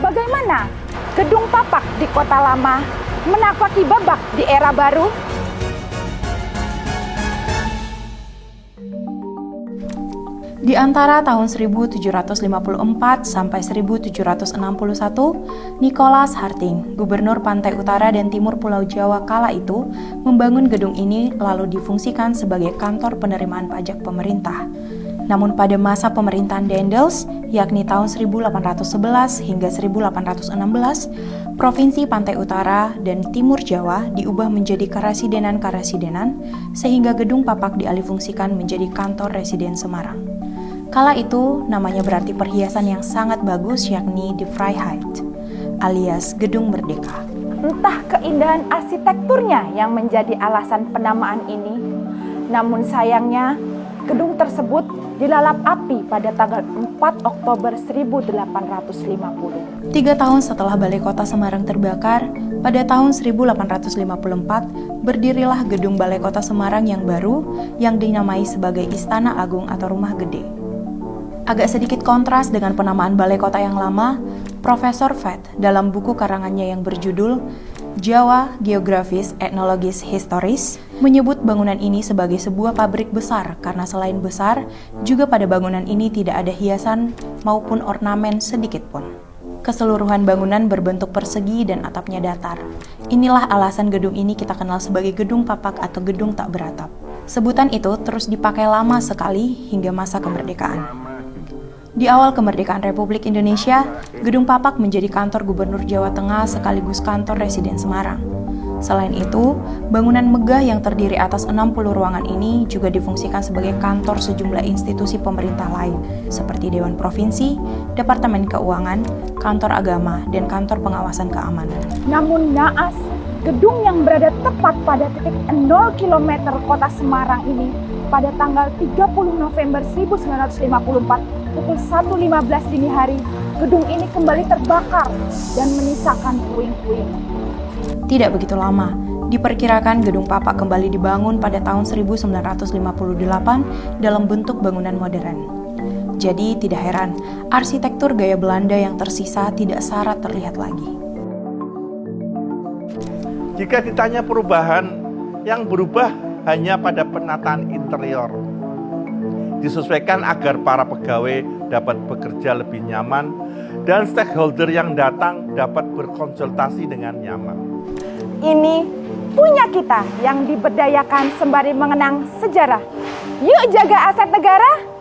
bagaimana gedung Papak di Kota Lama menapaki babak di era baru? Di antara tahun 1754 sampai 1761, Nicholas Harting, gubernur pantai utara dan timur Pulau Jawa kala itu, membangun gedung ini lalu difungsikan sebagai kantor penerimaan pajak pemerintah. Namun pada masa pemerintahan Daendels, yakni tahun 1811 hingga 1816, Provinsi Pantai Utara dan Timur Jawa diubah menjadi karesidenan-karesidenan, sehingga gedung Papak dialihfungsikan menjadi kantor residen Semarang. Kala itu, namanya berarti perhiasan yang sangat bagus, yakni The Vrijheid, alias Gedung Merdeka. Entah keindahan arsitekturnya yang menjadi alasan penamaan ini, namun sayangnya gedung tersebut dilalap api pada tanggal 4 Oktober 1850. 3 tahun setelah Balai Kota Semarang terbakar, pada tahun 1854, berdirilah Gedung Balai Kota Semarang yang baru yang dinamai sebagai Istana Agung atau Rumah Gede. Agak sedikit kontras dengan penamaan Balai Kota yang lama, Profesor Fett dalam buku karangannya yang berjudul Jawa Geografis Etnologis Historis menyebut bangunan ini sebagai sebuah pabrik besar karena selain besar, juga pada bangunan ini tidak ada hiasan maupun ornamen sedikit pun. Keseluruhan bangunan berbentuk persegi dan atapnya datar. Inilah alasan gedung ini kita kenal sebagai Gedung Papak atau Gedung Tak Beratap. Sebutan itu terus dipakai lama sekali hingga masa kemerdekaan. Di awal kemerdekaan Republik Indonesia, Gedung Papak menjadi kantor Gubernur Jawa Tengah sekaligus kantor residen Semarang. Selain itu, bangunan megah yang terdiri atas 60 ruangan ini juga difungsikan sebagai kantor sejumlah institusi pemerintah lain, seperti Dewan Provinsi, Departemen Keuangan, Kantor Agama, dan Kantor Pengawasan Keamanan. Namun naas, gedung yang berada tepat pada titik 0 km kota Semarang ini pada tanggal 30 November 1954 pukul 1.15 dini hari, gedung ini kembali terbakar dan menyisakan puing-puing. Tidak begitu lama, diperkirakan Gedung Papak kembali dibangun pada tahun 1958 dalam bentuk bangunan modern. Jadi tidak heran, arsitektur gaya Belanda yang tersisa tidak syarat terlihat lagi. Jika ditanya perubahan, yang berubah hanya pada penataan interior. Disesuaikan agar para pegawai dapat bekerja lebih nyaman dan stakeholder yang datang dapat berkonsultasi dengan nyaman. Ini punya kita yang diberdayakan sembari mengenang sejarah. Yuk jaga aset negara.